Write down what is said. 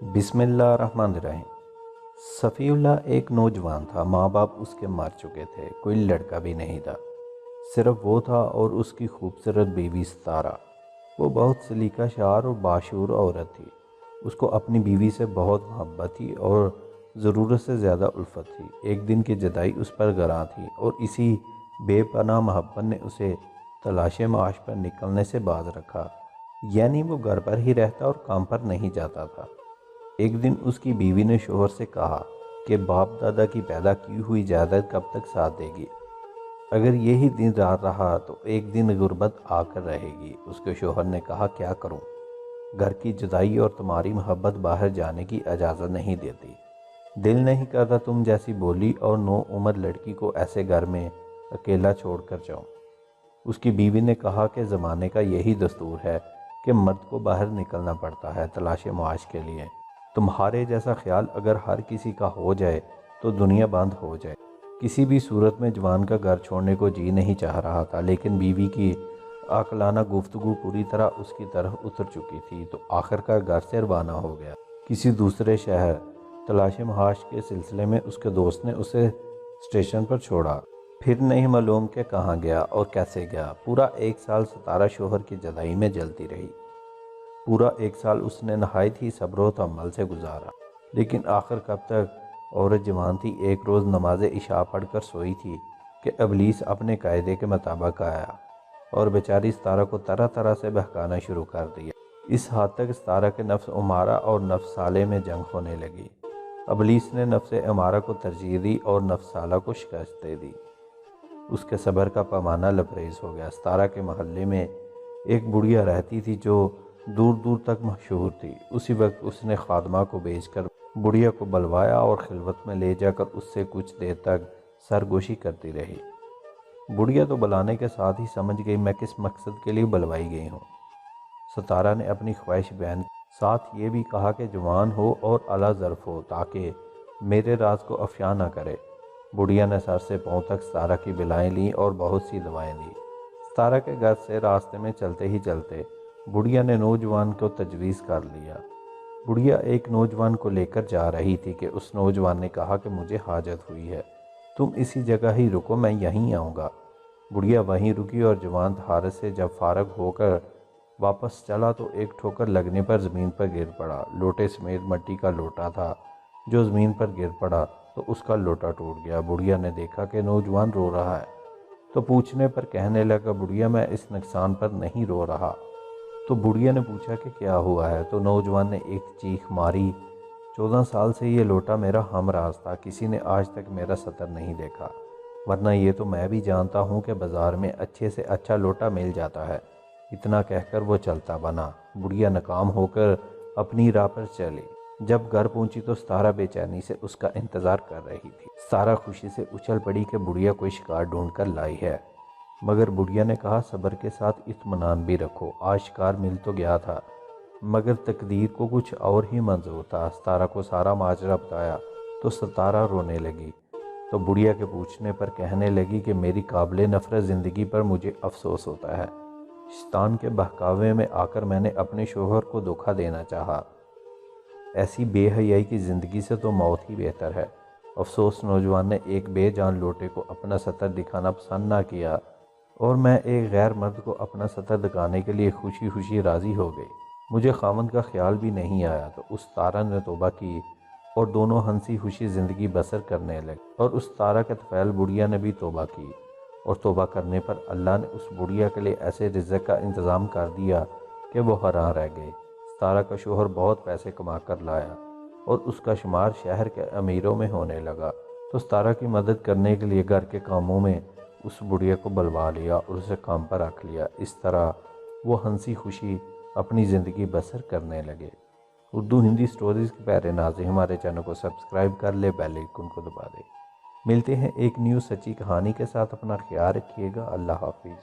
بسم اللہ الرحمن الرحیم۔ صفی اللہ ایک نوجوان تھا، ماں باپ اس کے مر چکے تھے، کوئی لڑکا بھی نہیں تھا، صرف وہ تھا اور اس کی خوبصورت بیوی ستارہ۔ وہ بہت سلیقہ شعار اور باشعور عورت تھی۔ اس کو اپنی بیوی سے بہت محبت تھی اور ضرورت سے زیادہ الفت تھی۔ ایک دن کی جدائی اس پر گراں تھی اور اسی بے پناہ محبت نے اسے تلاش معاش پر نکلنے سے باز رکھا، یعنی وہ گھر پر ہی رہتا اور کام پر نہیں جاتا تھا۔ ایک دن اس کی بیوی نے شوہر سے کہا کہ باپ دادا کی پیدا کی ہوئی جائیداد کب تک ساتھ دے گی؟ اگر یہی دن رات رہا تو ایک دن غربت آ کر رہے گی۔ اس کے شوہر نے کہا، کیا کروں؟ گھر کی جدائی اور تمہاری محبت باہر جانے کی اجازت نہیں دیتی۔ دل نہیں کرتا تم جیسی بولی اور نو عمر لڑکی کو ایسے گھر میں اکیلا چھوڑ کر جاؤں۔ اس کی بیوی نے کہا کہ زمانے کا یہی دستور ہے کہ مرد کو باہر نکلنا پڑتا ہے تلاش معاش کے لیے۔ تمہارے جیسا خیال اگر ہر کسی کا ہو جائے تو دنیا بند ہو جائے۔ کسی بھی صورت میں جوان کا گھر چھوڑنے کو جی نہیں چاہ رہا تھا، لیکن بیوی کی عاقلانہ گفتگو پوری طرح اس کی طرف اتر چکی تھی تو آخر کار گھر سے روانہ ہو گیا۔ کسی دوسرے شہر تلاش معاش کے سلسلے میں اس کے دوست نے اسے اسٹیشن پر چھوڑا۔ پھر نہیں معلوم کہ کہاں گیا اور کیسے گیا۔ پورا 1 سال ستارہ شوہر کی جدائی میں جلتی رہی۔ پورا 1 سال اس نے نہایت ہی صبر و تحمل سے گزارا، لیکن آخر کب تک عورت جوان تھی۔ ایک روز نماز عشاء پڑھ کر سوئی تھی کہ ابلیس اپنے قاعدے کے مطابق آیا اور بیچاری ستارہ کو طرح طرح سے بہکانا شروع کر دیا۔ اس حد تک ستارہ کے نفس امارہ اور نفس صالح میں جنگ ہونے لگی۔ ابلیس نے نفس امارہ کو ترجیح دی اور نفس صالح کو شکست دے دی۔ اس کے صبر کا پیمانہ لبریز ہو گیا۔ ستارہ کے محلے میں ایک بڑھیا رہتی تھی جو دور دور تک مشہور تھی۔ اسی وقت اس نے خادمہ کو بھیج کر بڑھیا کو بلوایا اور خلوت میں لے جا کر اس سے کچھ دیر تک سرگوشی کرتی رہی۔ بڑھیا تو بلانے کے ساتھ ہی سمجھ گئی میں کس مقصد کے لیے بلوائی گئی ہوں۔ ستارہ نے اپنی خواہش بیان کی، ساتھ یہ بھی کہا کہ جوان ہو اور اعلیٰ ظرف ہو تاکہ میرے راز کو افشا نہ کرے۔ بڑھیا نے سر سے پاؤں تک ستارہ کی بلائیں لیں اور بہت سی دوائیں دیں۔ ستارہ کے گھر سے راستے میں چلتے ہی چلتے بڑھیا نے نوجوان کو تجویز کر لیا۔ بڑھیا ایک نوجوان کو لے کر جا رہی تھی کہ اس نوجوان نے کہا کہ مجھے حاجت ہوئی ہے، تم اسی جگہ ہی رکو، میں یہیں آؤں گا۔ بڑھیا وہیں رکی اور جوان طہارت سے جب فارغ ہو کر واپس چلا تو ایک ٹھوکر لگنے پر زمین پر گر پڑا۔ لوٹے سمیت مٹی کا لوٹا تھا جو زمین پر گر پڑا تو اس کا لوٹا ٹوٹ گیا۔ بڑھیا نے دیکھا کہ نوجوان رو رہا ہے تو پوچھنے پر کہنے لگا، بڑھیا میں اس نقصان پر نہیں رو رہا۔ تو بڑھیا نے پوچھا کہ کیا ہوا ہے؟ تو نوجوان نے ایک چیخ ماری، 14 سال سے یہ لوٹا میرا ہم راز تھا، کسی نے آج تک میرا سطر نہیں دیکھا، ورنہ یہ تو میں بھی جانتا ہوں کہ بازار میں اچھے سے اچھا لوٹا مل جاتا ہے۔ اتنا کہہ کر وہ چلتا بنا۔ بڑھیا ناکام ہو کر اپنی راہ پر چلی۔ جب گھر پہنچی تو ستارہ بے چینی سے اس کا انتظار کر رہی تھی۔ ستارہ خوشی سے اچھل پڑی کہ بڑھیا کوئی شکار ڈھونڈ کر لائی ہے، مگر بڑھیا نے کہا، صبر کے ساتھ اطمینان بھی رکھو، آج شکار مل تو گیا تھا مگر تقدیر کو کچھ اور ہی منظور تھا۔ ستارہ کو سارا ماجرا بتایا تو ستارہ رونے لگی، تو بڑھیا کے پوچھنے پر کہنے لگی کہ میری قابل نفرت زندگی پر مجھے افسوس ہوتا ہے۔ شیطان کے بہکاوے میں آ کر میں نے اپنے شوہر کو دھوکہ دینا چاہا، ایسی بے حیائی کی زندگی سے تو موت ہی بہتر ہے۔ افسوس نوجوان نے ایک بے جان لوٹے کو اپنا سطر دکھانا پسند نہ کیا اور میں ایک غیر مرد کو اپنا سطر دکھانے کے لیے خوشی خوشی راضی ہو گئی۔ مجھے خاوند کا خیال بھی نہیں آیا۔ تو اس ستارہ نے توبہ کی اور دونوں ہنسی خوشی زندگی بسر کرنے لگے، اور اس ستارہ کے طفیل بڑھیا نے بھی توبہ کی، اور توبہ کرنے پر اللہ نے اس بڑھیا کے لیے ایسے رزق کا انتظام کر دیا کہ وہ حیران رہ گئے۔ ستارہ کا شوہر بہت پیسے کما کر لایا اور اس کا شمار شہر کے امیروں میں ہونے لگا، تو ستارہ کی مدد کرنے کے لیے گھر کے کاموں میں اس بڑھیا کو بلوا لیا اور اسے کام پر رکھ لیا۔ اس طرح وہ ہنسی خوشی اپنی زندگی بسر کرنے لگے۔ اردو ہندی سٹوریز کے پیارے ناظرین، ہمارے چینل کو سبسکرائب کر لے، بیل آئیکن کو دبا دے۔ ملتے ہیں ایک نیو سچی کہانی کے ساتھ، اپنا خیال رکھیے گا، اللہ حافظ۔